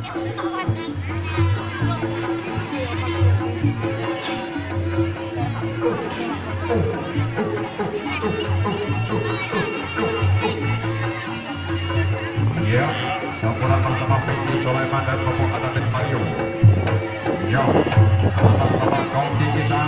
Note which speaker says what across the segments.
Speaker 1: Ya, campuran bersama Peggy Sulaiman dan Bobo Adatin Mario. Ya, sama kompi kita,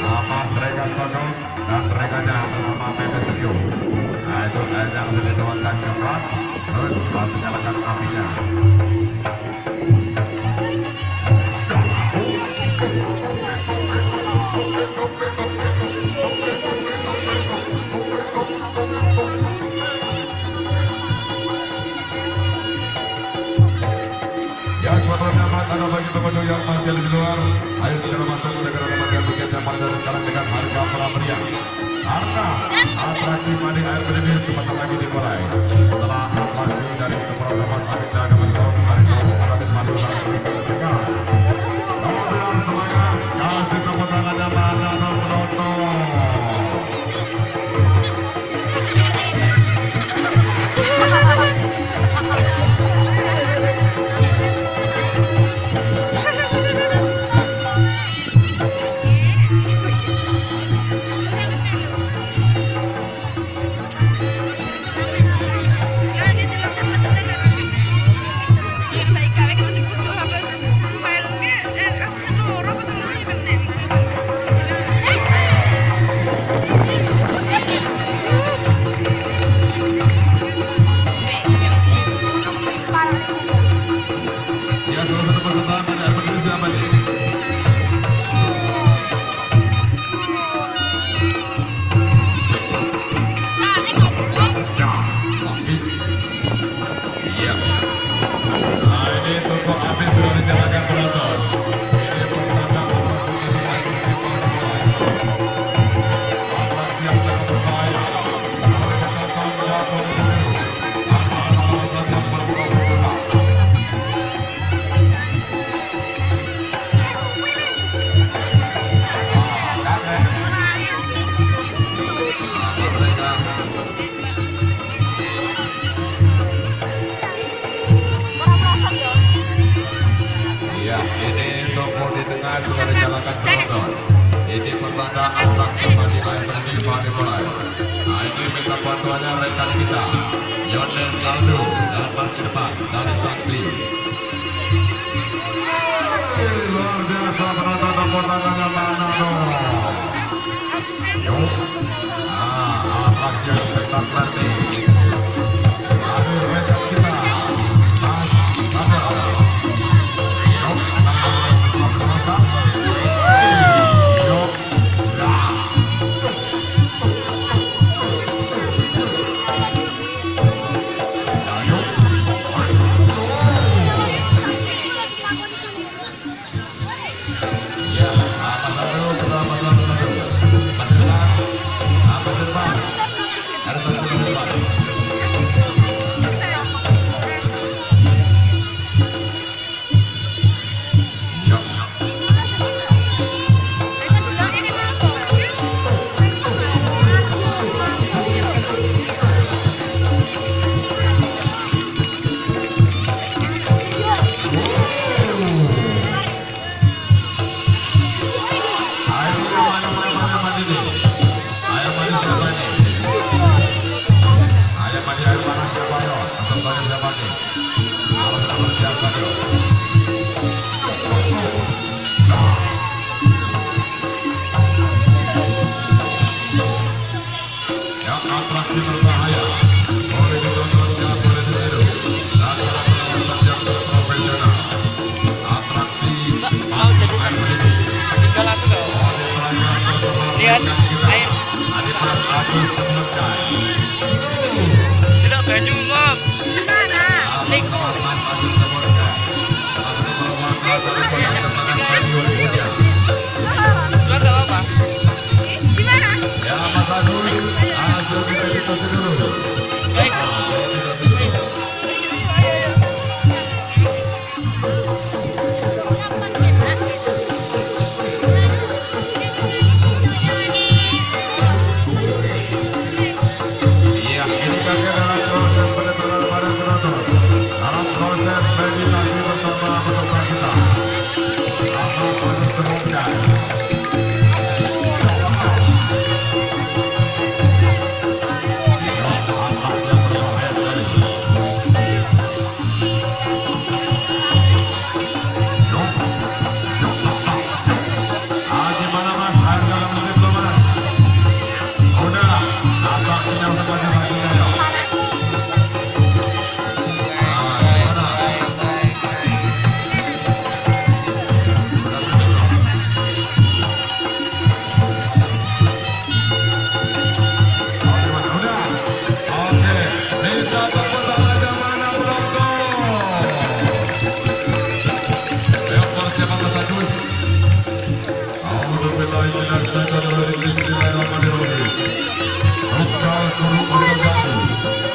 Speaker 1: Mas Regan Kodok dan Regannya bersama Pepe Trio. Nah, itu yang sudah dituangkan ke plat, terus langsung nyalakan apinya. Karena bagi pengunjung yang masih di luar, ayo segera masuk, segera dapatkan tiketnya pada sekarang dengan harga murah-meriah. Karena atraksi mandi air benih sebentar lagi dimulai. Setelah atraksi dari Semarang Mas Adit dan Masal hari ini Adit Madu dan Mereka. Kemudian semangat, kasih tepuk tangannya pada penonton. Sudah dijalankan penonton. Ini pertanda atraksi mandi air benih dimulai. Nah, ini minta bantuannya rekan kita Yonen Saldo dan Mas Irfan dari saksi. Luar biasa penonton, tepuk tangannya mana dong. Yuk, atraksi yang spektakuler nih. Aduh, rekan kita Mas Samuel.
Speaker 2: Tidak baju ngop. Liku. Sudah nggak apa-apa.
Speaker 1: Gimana? Ya Mas Agus, hasil kita dulu.
Speaker 2: Baik.
Speaker 1: diselesaikan oleh Bismillahirrahmanirrahim. Tunggal turu untuk jatuh,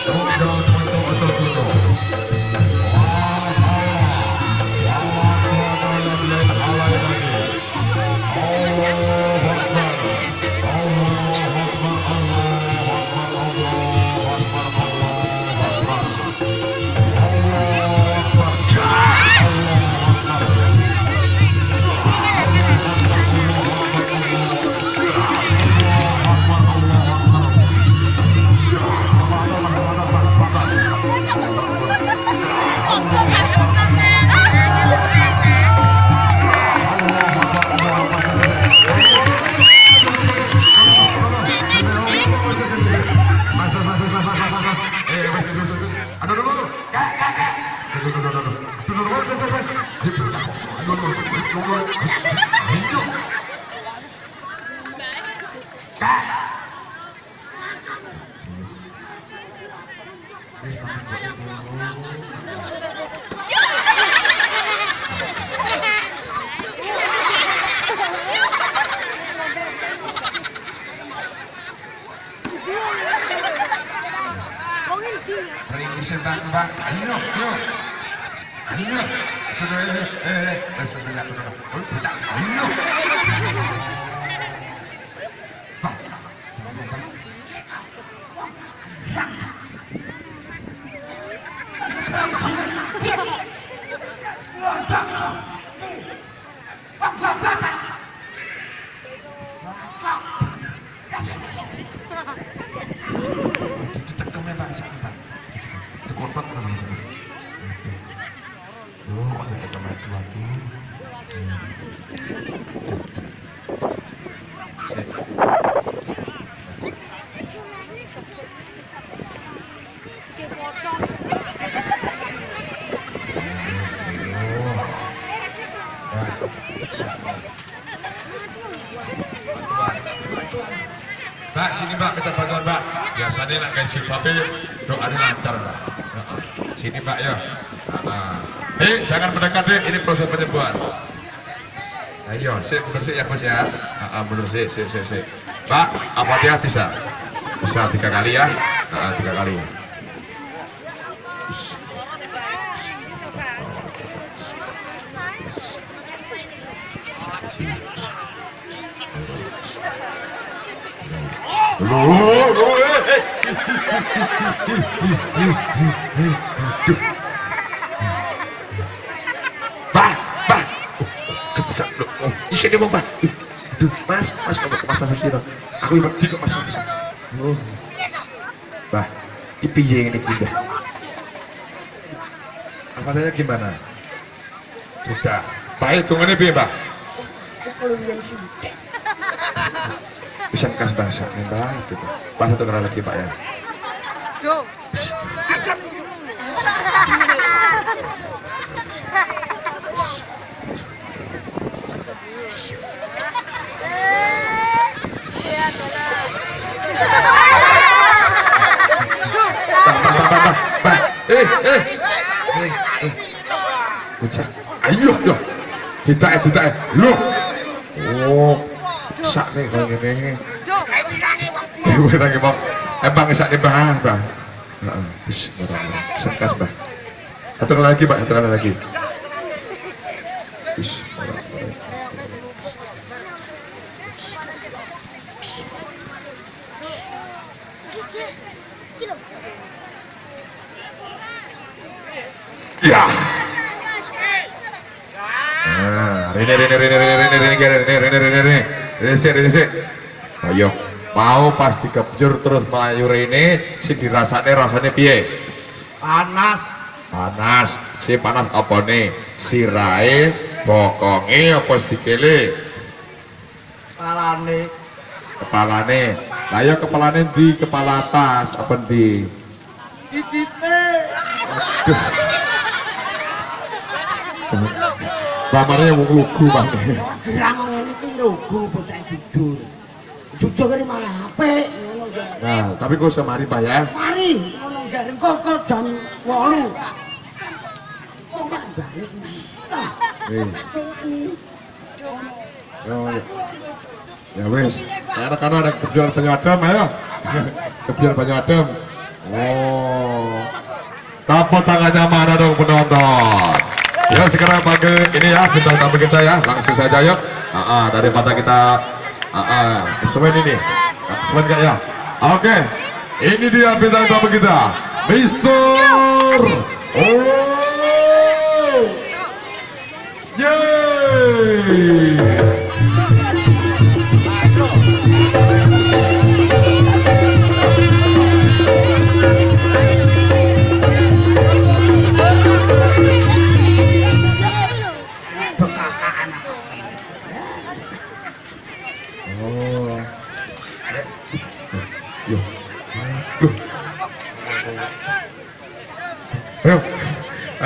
Speaker 1: tunggal untuk asal kuno. Mbak, sini Mbak, kita bantuan Mbak. Biasanya nak gaji babe, doanya lancar Mbak. Sini Mbak ya. Jangan mendekat deh, ini proses penyembuhan. Ayo, mundur sih ya Bos ya. Mundur sih. Mbak, apa dia bisa? Bisa 3 kali ya. 3 kali. Bah, isi dia Bang. Mas kamu ke Mas Siro. Aku ikut ke Mas. Bah, di piye ini pindah. Apanya gimana? Sudah. Baik, tunggunya piye, Mbak? Bisa kas bahasa Mbak gitu. Pas 1 kali lagi Pak ya. Ayo, kita loh. Oh, sak nih kalau gini. Gue lagi mau, emang sak nih Bang. Bisa kas Bang. Satu kali lagi. Ya. Rene. Ayo, mau pas dikepjur terus melayu Rene, si rasanya piye? Panas. Si panas apa nih? Sirahe, bokonge apa sikile? Kepalane. Ayo kepalane di kepala atas apa di? Titikne. Lamarnya wong lugu Bang.
Speaker 3: Ngene iki lugu bocah tidur. Jujur kene malah apik ngono ya.
Speaker 1: Nah, tapi kok semari Pak ya?
Speaker 3: Mari ngono jare kok jam 8. Kok gak balik.
Speaker 1: Wis. Oh, ya. Ya wis, karena ada kejuaraan penyu adem, ayo. Kejuaraan penyu adem. Oh, tepuk tangannya mana dong penonton? Ya sekarang panggil ini ya bintang tamu kita ya, langsung saja yuk. Daripada kita kesuwen ini, kesuwen gak ya? Oke, ini dia bintang tamu kita, Mister. Oh, yeay.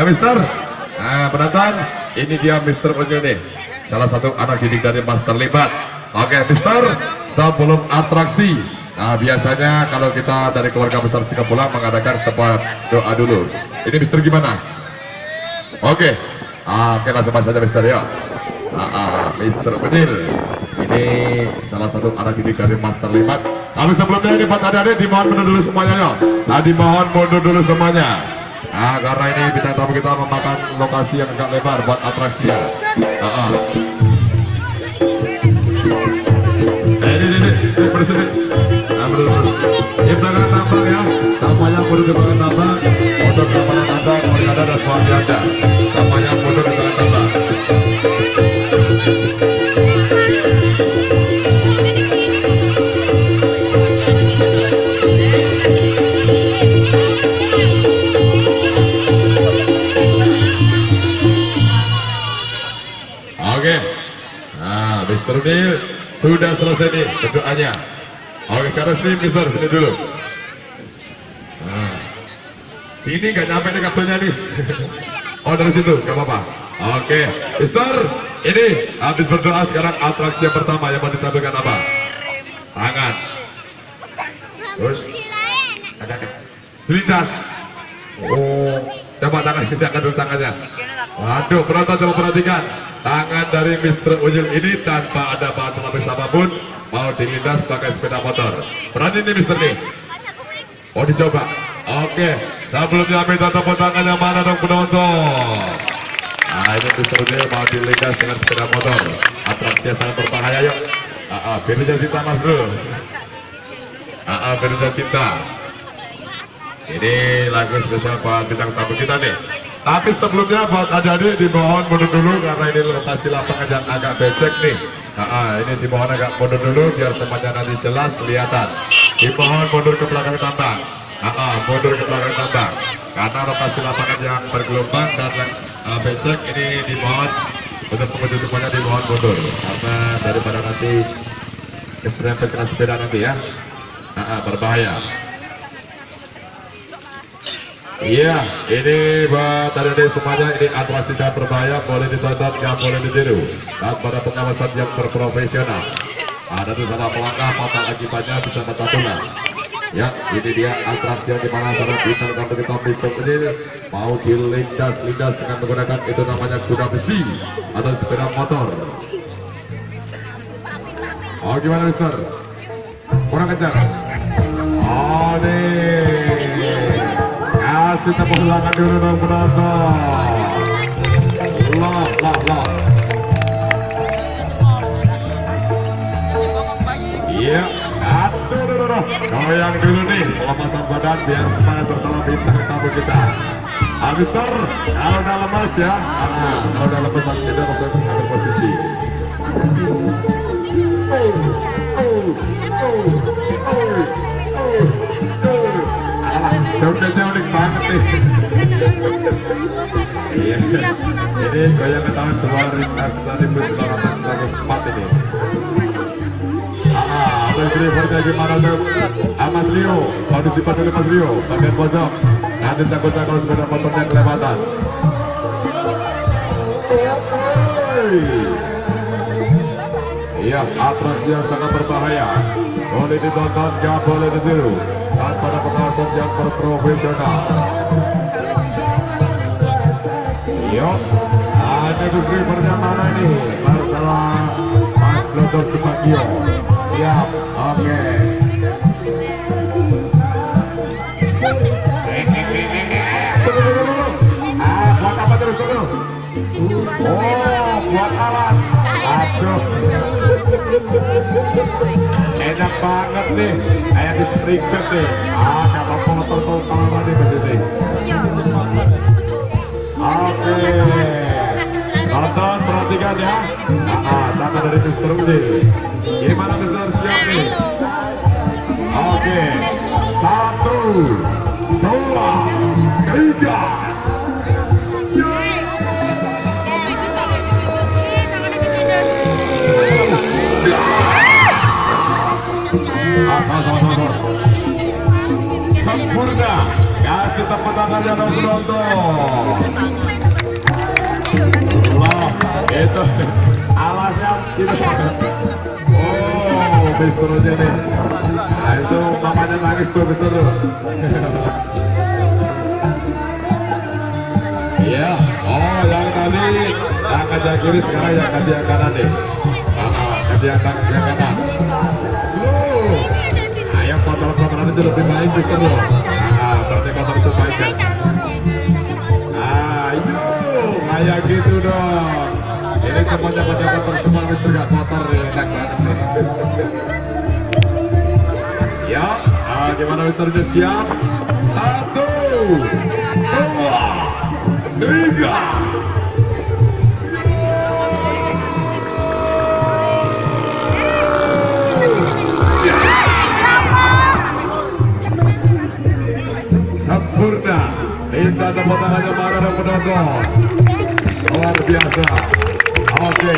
Speaker 1: Mister, penonton, ini dia Mister Unyil nih, salah satu anak didik dari Mas Terlibat. Oke, Mister, sebelum atraksi, biasanya kalau kita dari keluarga besar Singapura mengadakan sebuah doa dulu. Ini Mister gimana? Oke, langsung saja Mister ya. Mister Unyil, ini salah satu anak didik dari Mas Terlibat. Tapi sebelumnya ini Pak adik-adik dimohon mundur dulu semuanya ya. Dimohon mundur dulu semuanya. Karena ini bintang tamu kita memakan lokasi yang agak lebar buat atraksi ya. Ini bersini. Ini belakang tambang ya. Sampahnya mundur ke belakang tambang. Mundur ke belakang tambang. Mulai ada dan suami ada. Sampahnya mundur ke belakang tambang. Mister Unyil sudah selesai nih berdoanya. Oke, sekarang sini Mister, sini dulu. Ini gak nyampe nih kartunya nih. Oh dari situ, gak apa-apa. Oke, Mister, ini habis berdoa sekarang atraksi yang pertama yang mau ditampilkan apa? Tangan. Terus ada lintas. Oh, coba tangan kita angkat dulu tangannya. Waduh, penonton coba perhatikan. Tangan dari Mister Unyil ini tanpa ada bahan pelapis apapun mau dilindas pakai sepeda motor. Berani nih Mister nih. Oh dicoba. Oke, sebelumnya minta tepuk tangannya mana dong penonton. Ini Mister Unyil mau dilindas dengan sepeda motor. Atraksinya sangat berbahaya yuk. Birunya cinta Mas Bro. Birunya cinta. Ini lagu spesial buat bintang tamu kita nih. Tapi sebelumnya buat adik-adik dimohon mundur dulu karena ini lokasi lapangan yang agak becek nih. Ini dimohon agak mundur dulu biar semuanya nanti jelas kelihatan. Dimohon mundur ke belakang tambang. Mundur ke belakang tambang. Karena lokasi lapangan yang bergelombang dan becek ini dimohon untuk pengunjung semuanya dimohon mundur. Karena daripada nanti keserempet kena sepeda nanti ya. Berbahaya. Iya, ini buat adik-adik semuanya, ini atraksi sangat berbahaya, boleh ditonton, nggak boleh ditiru. Dan pada pengawasan yang berprofesional. Ada tuh salah melangkah, mata akibatnya bisa mata tulang. Ya, ini dia atraksi yang dimana saudara bintang tamu kita Mister Unyil mau dilindas dengan menggunakan itu namanya kuda besi atau sepeda motor. Oh, gimana Mister? Kurang kencang. Oh, nih. Kasih tepuk tangan dulu dong penonton. Lah. Iya, aduh. Goyang dulu nih, pelepasan badan biar semuanya tersalah bintang tamu kita. Mister, kalau udah lemas ya, kalau udah lemas kita waktu ambil posisi. Jauh-jauh banget nih. Iya, ini goyang ke tahun 1994 ini. Drivernya gimana tuh? Mas Leo, kondisi pasal Mas Leo, bagian pojok. Nanti takut-takut sepeda motornya kelewatan. Iya, atraksi yang sangat berbahaya. Boleh ditonton, gak boleh ditiru. Dan pada pengawasan yang berprofesional. Yuk, ada drivernya mana ini? Masalah Mas Blotor Subagio. Siap, oke. Buat apa terus dulu? Oh, buat alas. Aduh. Enak banget nih, kayak di striker nih. Kalau motor tuh kalau tadi begitu. Oke, nonton perhatikan ya. Tanda dari Mr. Udi. Gimana Mr. siap nih? Oke, 1, 2, 3. Sama. Sempurna. Kasih tepuk tangannya dong penonton. Loh, itu alasnya gitu. Oh, Misternya nih. Nah, itu mamanya nangis tuh Mister. Iya. Oh, yang tadi yang yang kiri sekarang yang yang kanan nih. Yang kanan. Ayam kotor-kotoran itu lebih baik Mister loh. Berarti kotor itu baik kan? Ayo, kayak gitu dong. Ini semuanya pada kotor semua Mister, gak kotor nih, enak banget nih. Ya, gimana Misternya siap? 1, 2, 3. Sempurna. Minta tepuk tangannya para penonton. Luar biasa. Oke.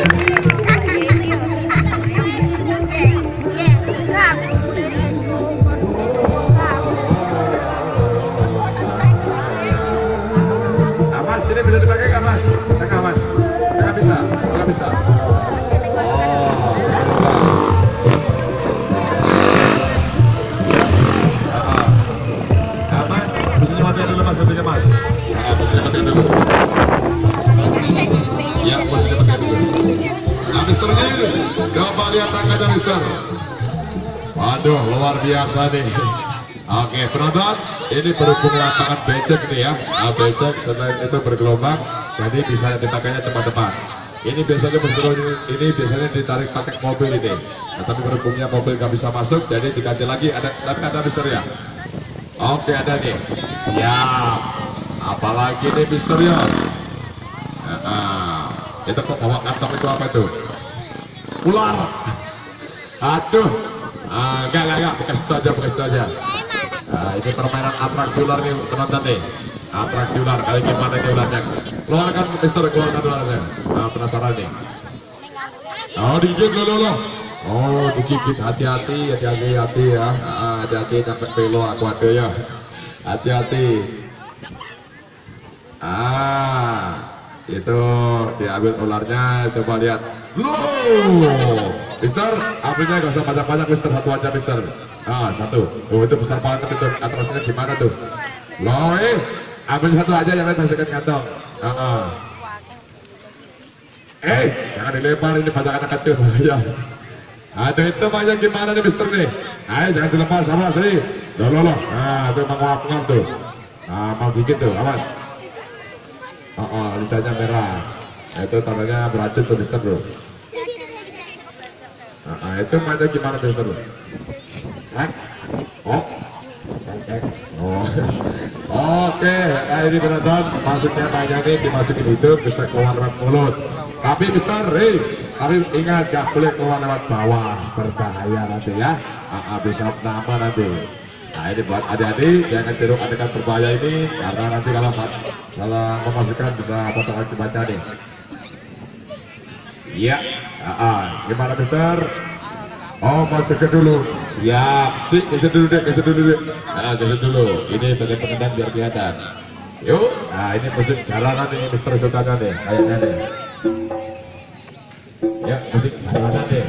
Speaker 1: Mas, ini bisa dipakai nggak Mas? Tengah Mas. Nggak bisa. Nggak bisa. Coba lihat tangannya Mister. Waduh, luar biasa nih. Oke, penonton, ini berhubung lapangan becek nih ya. Becek selain itu bergelombang, jadi bisa dipakainya teman-teman. Ini biasanya Mister ini biasanya ditarik pakai mobil ini. Nah, tapi berhubungnya mobil nggak bisa masuk, jadi diganti lagi. Tapi ada Mister ya. Oke, ada nih. Siap. Apalagi nih Mister ya. Itu kok bawa kantong itu apa itu? Ular. Aduh. Enggak, bekas itu aja. Ini permainan atraksi ular nih penonton nih. Atraksi ular, kali gimana ke ularnya? Keluarkan Mister, keluarkan ularnya. Penasaran nih. Oh, digigit loh. Oh, digigit, hati-hati ya. Hati-hati dapat pelo aku ada ya. Hati-hati. Itu diambil ularnya, coba lihat. Loh, Mister, ambilnya gak usah banyak-banyak Mister, satu aja Mister. Satu. Oh, itu besar banget itu. Atrasnya gimana tuh? Loh, ambil satu aja, yang lain masukkan kantong. Jangan dilempar, ini banyak anak kecil. Ada itu banyak gimana nih Mister nih? Ayo jangan dilepas, awas sih. Loh. Itu menguap-nguap tuh. Mau gigit tuh, awas. Lidahnya merah. Itu tandanya beracun tuh Mister bro. Itu mainnya gimana Mister bro? Oke, ini penonton masuknya mainnya ini dimasukin hidung bisa keluar lewat mulut. Tapi Mister, tapi ingat gak boleh keluar lewat bawah, berbahaya nanti ya. Bisa nama nanti. Nah ini buat adik-adik jangan tiru adegan berbahaya ini karena nanti kalau memasukkan bisa potong akibatnya nih. Iya, gimana Mister? Oh masukin dulu, siap. Geser dulu deh. Geser dulu. Ini bagian pengendang biar kelihatan. Yuk, ini musik jalanan nih Mister sukanya nih, kayaknya nih. Ya musik jalanan nih.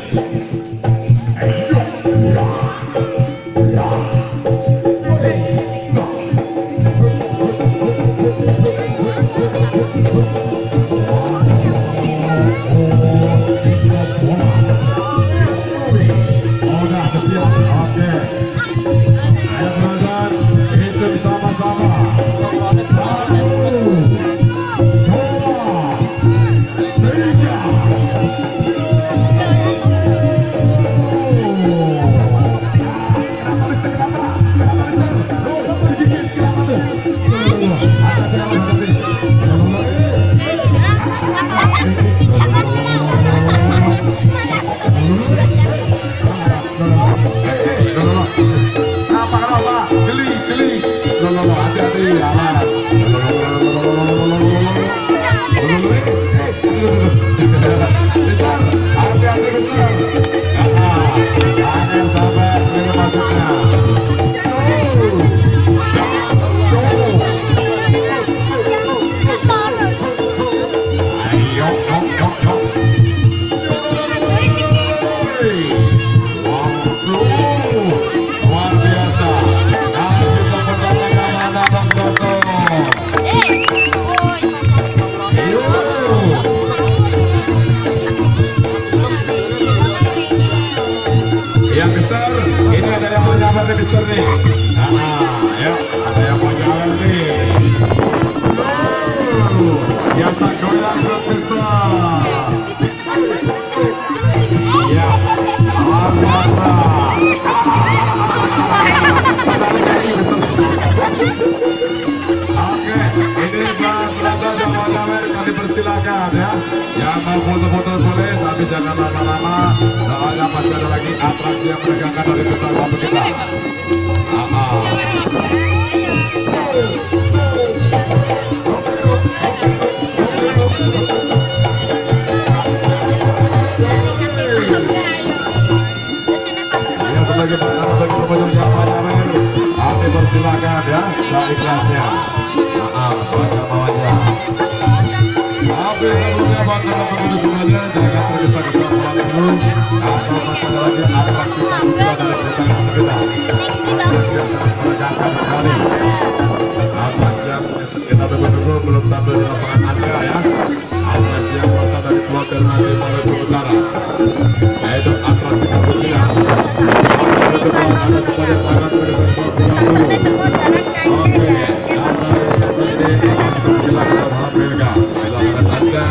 Speaker 1: yang berpesta. Ya, luar biasa. Oke, ini berada zaman kami persilakan ya. Yang mau foto-foto boleh, tapi jangan lama-lama. Soalnya masih ada lagi atraksi yang menegangkan dari bintang tamu kita. Ya, sebagai pertama bagi pengunjung yang pamer, kami persilakan ya, seikhlasnya. Baca bawahnya. Tapi sebelumnya bakal pengunjung semuanya jangan tergesa-gesa pulang dulu. Atau masih ada lagi atraksi tamu kita dari bintang tamu kita. Atraksi yang sangat menegangkan sekali. Atraksi yang kita tunggu-tunggu belum tampil di lapangan angka ya. Atraksi yang berasal dari Pulau Ternate Maluku Utara. Yaitu atraksi kabupaten. Ada sebanyak tangan bergesa-gesa pulang dulu. Oke, karena seperti ini atraksi kabupaten kita tampilkan. Silakan Anda.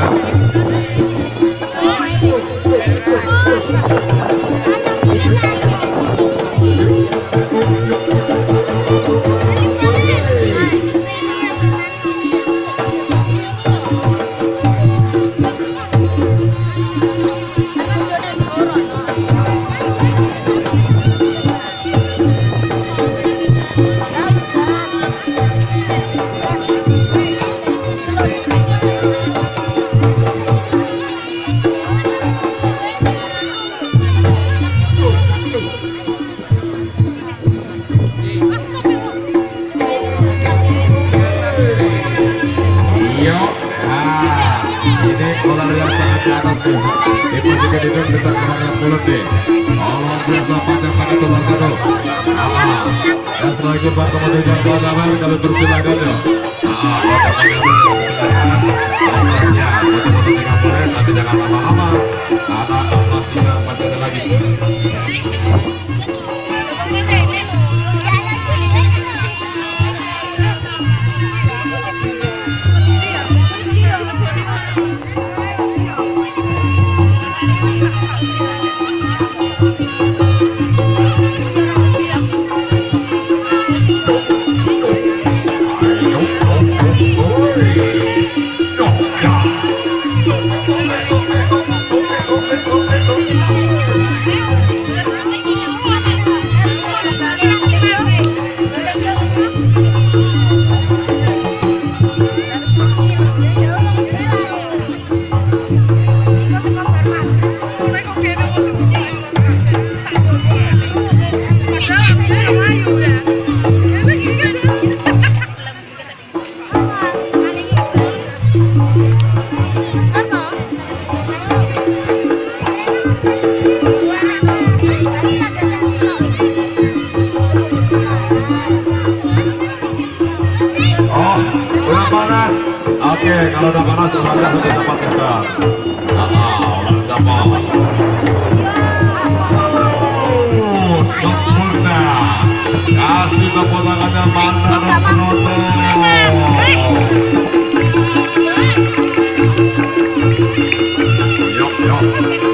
Speaker 1: Dipastikan itu bisa kembali pulang deh. Luar biasa pandang-pandang tular kado. Dan setelah itu Pak Komandan Jangkauan Damar kami persilakan ya. Ya, foto-foto dengan boleh, tapi jangan lama-lama karena masihnya masih ada lagi. Oke, kalau udah panas semuanya sudah dapat Mister. Ulang dapat. Sempurna. Kasih tepuk tangannya mantan penonton. Yuk.